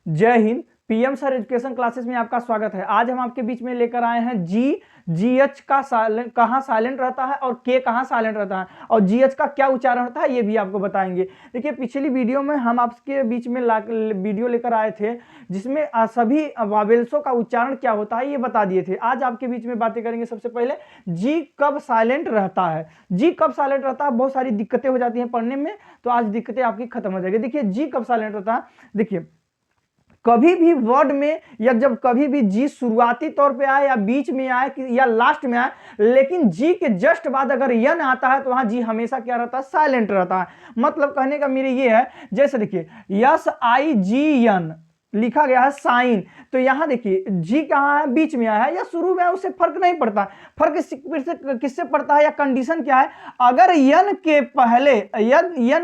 जय Hind. PM sir education classes में आपका स्वागत है। आज हम आपके बीच में लेकर आए हैं जीएच का कहाँ साइलेंट रहता है और के कहाँ साइलेंट रहता है और जीएच का क्या उच्चारण होता है ये भी आपको बताएंगे। देखिए, पिछली वीडियो में हम आपके बीच में वीडियो लेकर आए थे जिसमें सभी वावेल्सों का उच्चारण क्या होता है ये बता दिए थे। आज आपके बीच में बातें करेंगे। सबसे पहले जी कब साइलेंट रहता है। जी कब साइलेंट रहता है, बहुत सारी दिक्कतें हो जाती हैं पढ़ने में, तो आज दिक्कतें आपकी खत्म हो जाएगी। देखिए, जी कब साइलेंट रहता है। देखिए, कभी भी वर्ड में या जब कभी भी जी शुरुआती तौर पे आए या बीच में आए या लास्ट में आए, लेकिन जी के जस्ट बाद अगर यन आता है तो वहां जी हमेशा क्या रहता है, साइलेंट रहता है। मतलब कहने का मेरे ये है, जैसे देखिए SIGN लिखा गया है साइन, तो यहां देखिए जी कहां है, बीच में आया है या शुरू में है, उससे फर्क नहीं पड़ता। फर्क किससे पड़ता है या कंडीशन क्या है, अगर यन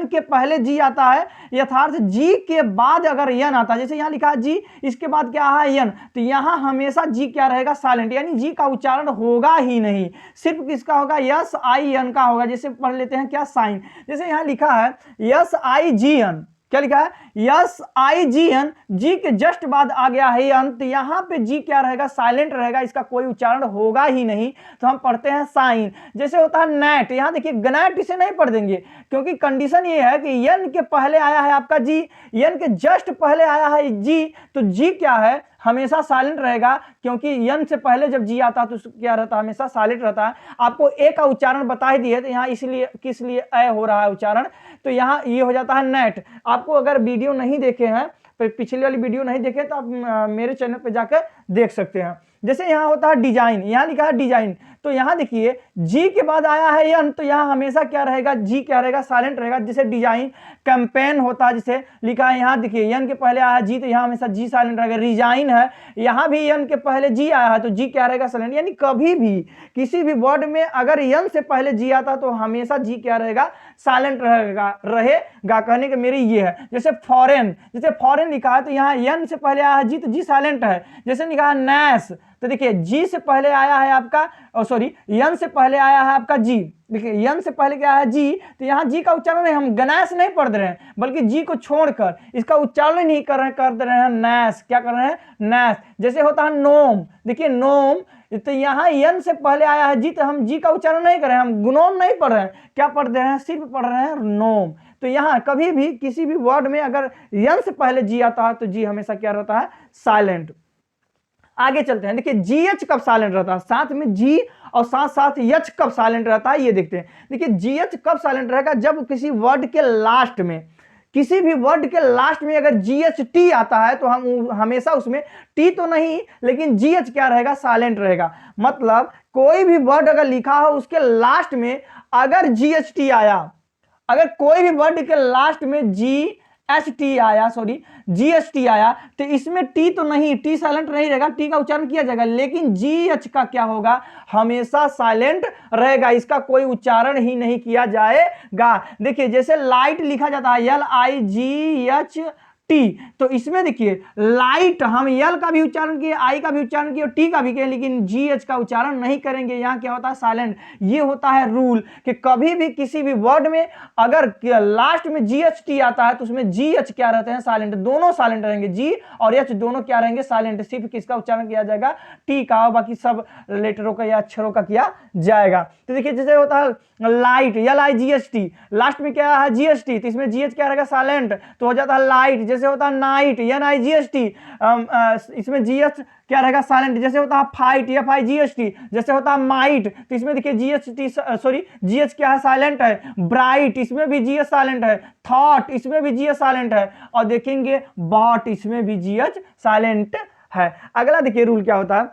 के पहले जी आता है यथार्थ जी के बाद अगर यन आता है, जैसे यहां लिखा है जी इसके बाद क्या है यन, तो यहां हमेशा जी क्या रहेगा, साइलेंट, यानी जी का उच्चारण होगा ही नहीं। सिर्फ किसका होगा, SIN का होगा। जैसे पढ़ लेते हैं क्या, साइन। जैसे यहां लिखा है SIGN, क्या लिखा है, SIGN, जी के जस्ट बाद आ गया है अंत, यहां पे जी क्या रहेगा, साइलेंट रहेगा, इसका कोई उच्चारण होगा ही नहीं। तो हम पढ़ते हैं साइन। जैसे होता है नेट, यहां देखिए गनैट इसे नहीं पढ़ देंगे क्योंकि कंडीशन ये है कि यन के पहले आया है आपका जी, यन के जस्ट पहले आया है जी, तो जी क्या है, हमेशा साइलेंट रहेगा, क्योंकि यन से पहले जब जी आता है तो क्या रहता है, हमेशा साइलेंट रहता है। आपको ए का उच्चारण बता ही दिए, तो यहाँ इसलिए किस लिए ए हो रहा है उच्चारण, तो यहाँ ये हो जाता है नेट। आपको अगर वीडियो नहीं देखे हैं, पिछली वाली वीडियो नहीं देखे, तो आप मेरे चैनल पे जाकर देख सकते हैं। जैसे यहाँ होता है डिजाइन, यहाँ लिखा है डिजाइन, तो यहाँ देखिए जी के बाद आया है यन, तो यहाँ हमेशा क्या रहेगा, जी क्या रहेगा, साइलेंट रहेगा। जैसे डिजाइन कैंपेन होता है, जैसे लिखा है यहाँ देखिए यन के पहले आया है जी, तो यहाँ हमेशा जी साइलेंट रहेगा। रिजाइन है, यहाँ भी यन के पहले जी आया है तो जी क्या रहेगा, साइलेंट। यानी कभी भी किसी भी वर्ड में अगर यन से पहले जी आता तो हमेशा जी क्या रहेगा, साइलेंट रहेगा कहने के मेरी ये है। जैसे फॉरेन, जैसे फॉरेन लिखा है तो यहाँ यन से पहले आया है जी, तो जी साइलेंट है। जैसे लिखा है नैस, तो देखिए जी से पहले आया है आपका, यन से पहले आया है आपका जी, देखिए यन से पहले क्या है जी, तो यहाँ जी का उच्चारण नहीं, हम गनैस नहीं पढ़ रहे हैं, बल्कि जी को छोड़कर इसका उच्चारण नहीं कर रहे हैं नैस, क्या कर रहे हैं, नैस। जैसे होता है नोम, देखिए नोम, तो यहाँ यन से पहले आया है जी, तो हम जी का उच्चारण नहीं कर रहे हैं, हम गुनोम नहीं पढ़ रहे हैं, क्या पढ़ रहे हैं, सिर्फ पढ़ रहे हैं नोम। तो यहाँ कभी भी किसी भी वर्ड में अगर यन से पहले जी आता है तो जी हमेशा क्या रहता है, साइलेंट। आगे चलते हैं। देखिए जीएच कब साइलेंट रहता है, साथ में जी और साथ साथ एच कब साइलेंट रहता है ये देखते हैं। देखिए जीएच कब साइलेंट रहेगा, जब किसी वर्ड के लास्ट में, किसी भी वर्ड के लास्ट में अगर GHT आता है तो हम हमेशा उसमें टी तो नहीं लेकिन GH क्या रहेगा, साइलेंट रहेगा। मतलब कोई भी वर्ड अगर लिखा हो उसके लास्ट में अगर GHT आया, अगर कोई भी वर्ड के लास्ट में GST आया तो इसमें टी तो नहीं, टी साइलेंट नहीं रहेगा, टी का उच्चारण किया जाएगा, लेकिन GH का क्या होगा, हमेशा साइलेंट रहेगा, इसका कोई उच्चारण ही नहीं किया जाएगा। देखिए जैसे लाइट लिखा जाता है LIGHT, तो इसमें देखिए लाइट हम यल का भी उच्चारण किए, आई का भी उच्चारण किए और टी का भी किए, लेकिन GH का उच्चारण नहीं करेंगे। यहां क्या होता है, साइलेंट। ये होता है रूल कि कभी भी किसी भी वर्ड में अगर लास्ट में GHT आता है तो उसमें GH क्या रहते हैं, साइलेंट, दोनों साइलेंट रहेंगे, जी और एच दोनों क्या रहेंगे, साइलेंट। सिर्फ किसका उच्चारण किया जाएगा, टी का, बाकी सब लेटरों का या अक्षरों का किया जाएगा। तो देखिए जैसे होता है लाइट, LIGHT, लास्ट में क्या है GST, तो इसमें GH क्या रहेगा, साइलेंट, तो हो जाता है लाइट। जैसे होता है नाइट, NIGHT, इसमें GH क्या रहेगा, साइलेंट। जैसे होता है फाइट, FIGHT, जैसे होता है माइट, तो इसमें देखिए GH क्या है, साइलेंट है। ब्राइट, इसमें भी GH साइलेंट है। थॉट, इसमें भी GH साइलेंट है। और देखेंगे बॉट, इसमें भी GH साइलेंट है। अगला देखिए रूल क्या होता है,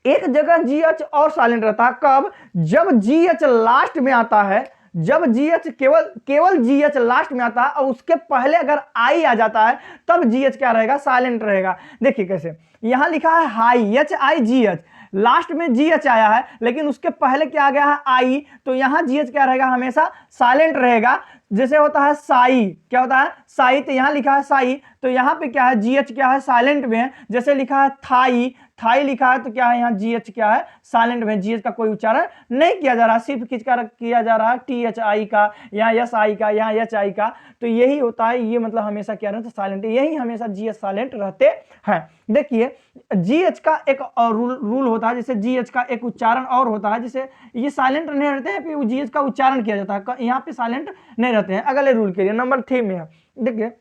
एक जगह GH और साइलेंट रहता है, कब, जब GH लास्ट में आता है, जब GH केवल GH लास्ट में आता है और उसके पहले अगर आई आ जाता है तब GH क्या रहेगा, साइलेंट रहेगा। देखिए कैसे, यहां लिखा है हाई, HIGH, लास्ट में GH आया है लेकिन उसके पहले क्या आ गया है, आई, तो यहां GH क्या रहेगा, हमेशा साइलेंट रहेगा। जैसे होता है साई, क्या होता है, साई, तो यहां लिखा है साई, तो यहां पे क्या है, GH क्या है, साइलेंट में है। जैसे लिखा है थाई, स्थाई लिखा है तो क्या है यहाँ GH क्या है साइलेंट में, GH का कोई उच्चारण नहीं किया जा रहा, सिर्फ किसका किया जा रहा है THI का, यहाँ SI का, यहाँ HI का। तो यही होता है, ये मतलब हमेशा क्या रहता है साइलेंट, यही हमेशा GH साइलेंट रहते हैं। देखिए GH का एक रूल होता है, जैसे GH का एक उच्चारण और होता है, जैसे ये साइलेंट नहीं रहते हैं, फिर GH का उच्चारण किया जाता है, यहाँ पे साइलेंट नहीं रहते हैं। अगले रूल के लिए नंबर 3 में है, देखिए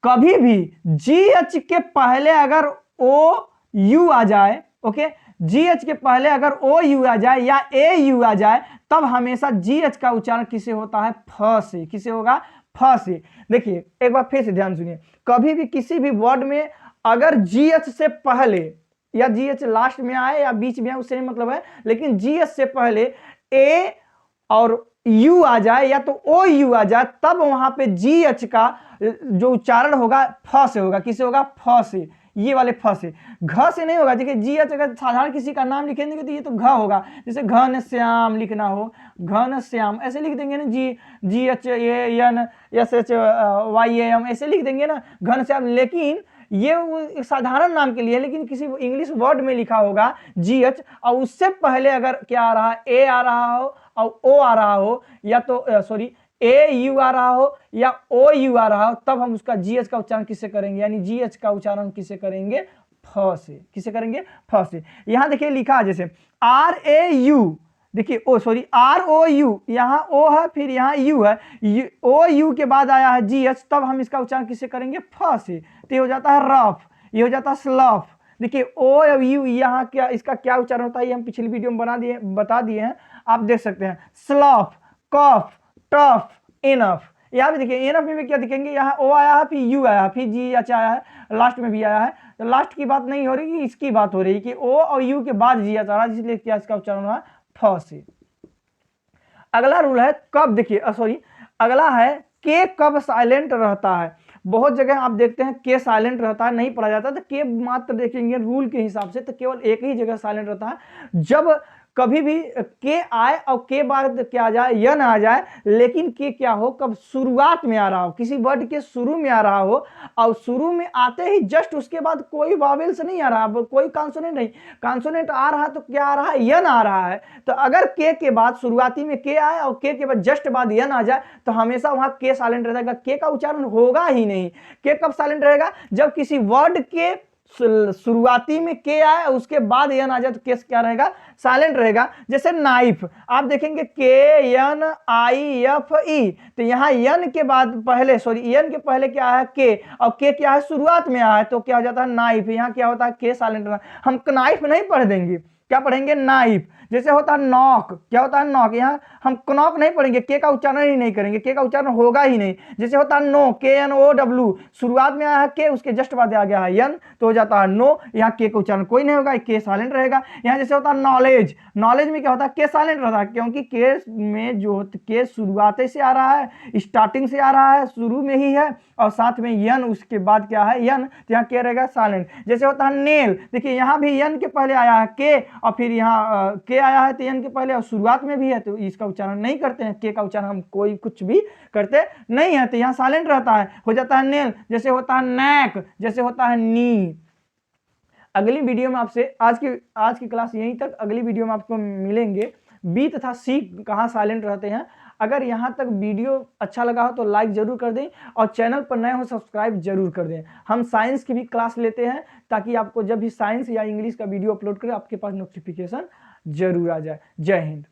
कभी भी GH के पहले अगर OU आ जाए, ओके, GH के पहले अगर OU आ जाए या AU आ जाए, तब हमेशा GH का उच्चारण किसे होता है फ से, किसे होगा फ से। देखिए एक बार फिर से ध्यान सुनिए, कभी भी किसी भी वर्ड में अगर GH से पहले या GH लास्ट में आए या बीच में आए उससे नहीं मतलब है, लेकिन GH से पहले A और U आ जाए या तो OU आ जाए, तब वहां पे GH का जो उच्चारण होगा फ से होगा, किसे होगा फ से, ये वाले फ से, घ से नहीं होगा। देखिए GH अगर साधारण किसी का नाम लिखेंगे तो ये तो घ होगा, जैसे घन श्याम लिखना हो, घन श्याम ऐसे लिख देंगे ना, GHANSHYAM ऐसे लिख देंगे ना घन श्याम, लेकिन ये साधारण नाम के लिए, लेकिन किसी इंग्लिश वर्ड में लिखा होगा GH और उससे पहले अगर क्या आ रहा है A आ रहा हो और O आ रहा हो, या तो सॉरी AU आ रहा हो या OU आ रहा हो, तब हम उसका GH का उच्चारण किससे करेंगे, यानी GH का उच्चारण किससे करेंगे फ से, किसे करेंगे फ से। यहां देखिए लिखा है जैसे RAU, देखिए ROU, यहाँ O है फिर यहाँ U है, OU के बाद आया है GH, तब हम इसका उच्चारण किससे करेंगे फ से, तो ये हो जाता है रफ, ये हो जाता है स्लफ। देखिए O और U यहाँ क्या, इसका क्या उच्चारण होता है ये हम पिछली वीडियो में बता दिए हैं, आप देख सकते हैं, स्लफ, कफ, टफ, इनफ। यहाँ भी देखिए इनफ में भी क्या दिखेंगे, यहाँ O आया है फिर U आया है फिर GH आया है, लास्ट में भी आया है, तो लास्ट की बात नहीं हो रही, इसकी बात हो रही है कि O और U के बाद GH आ रहा है, इसलिए क्या इसका उच्चारण हुआ फ से। अगला रूल है कब, देखिए सॉरी अगला है के कब साइलेंट रहता है। बहुत जगह आप देखते हैं के साइलेंट रहता है, नहीं पढ़ा जाता, तो के मात्र देखेंगे रूल के हिसाब से तो केवल एक ही जगह साइलेंट रहता है, जब कभी भी के आए और के बाद क्या आ जाए यन आ जाए, लेकिन के क्या हो कब शुरुआत में आ रहा हो, किसी वर्ड के शुरू में आ रहा हो और शुरू में आते ही जस्ट उसके बाद कोई वावेल्स नहीं आ रहा, कोई कॉन्सोनेंट नहीं, कॉन्सोनेंट आ रहा तो क्या आ रहा है यन आ रहा है। तो अगर के बाद शुरुआती में के आए और के बाद जस्ट बाद यन आ जाए तो हमेशा वहां के साइलेंट रहेगा, के का उच्चारण होगा ही नहीं। के कब साइलेंट रहेगा, जब किसी वर्ड के शुरुआती में के आए उसके बाद यन आ जाए तो केस क्या रहेगा साइलेंट रहेगा। जैसे नाइफ, आप देखेंगे KNIFE, तो यहाँ यन के बाद पहले यन के पहले क्या है के, और के क्या है शुरुआत में आया है तो क्या हो जाता है नाइफ, यहाँ क्या होता है के साइलेंट रहता है। हम नाइफ नहीं पढ़ देंगे, क्या पढ़ेंगे नाइफ। जैसे होता है नॉक, क्या होता है नॉक, यहाँ हम नॉक नहीं पढ़ेंगे, के का उच्चारण ही नहीं करेंगे, के का उच्चारण होगा ही नहीं। जैसे होता है नो, KNOW, शुरुआत में आया है के, उसके जस्ट बाद आ गया है यन तो हो जाता है नो, यहाँ के का उच्चारण कोई नहीं होगा, के साइलेंट रहेगा। यहाँ जैसे होता है नॉलेज, नॉलेज में क्या होता है के साइलेंट रहता है, क्योंकि के में जो के शुरुआत से आ रहा है, स्टार्टिंग से आ रहा है, शुरू में ही है, और साथ में यन उसके बाद क्या है यन, तो यहाँ के रहेगा साइलेंट। जैसे होता है नेल, देखिए यहाँ भी यन के पहले आया है के और फिर यहाँ के आया है तो यन के पहले और शुरुआत में भी है, तो इसका उच्चारण नहीं करते हैं, के का उच्चारण हम कोई कुछ भी करते नहीं है, तो यहाँ साइलेंट रहता है, हो जाता है नेल। जैसे होता है नेक, जैसे होता है नी। अगली वीडियो में आपसे आज की क्लास यहीं तक, अगली वीडियो में आपको मिलेंगे बी तथा सी कहाँ साइलेंट रहते हैं। अगर यहाँ तक वीडियो अच्छा लगा हो तो लाइक जरूर कर दें और चैनल पर नए हो सब्सक्राइब जरूर कर दें। हम साइंस की भी क्लास लेते हैं ताकि आपको जब भी साइंस या इंग्लिश का वीडियो अपलोड करें आपके पास नोटिफिकेशन जरूर आ जाए। जय हिंद।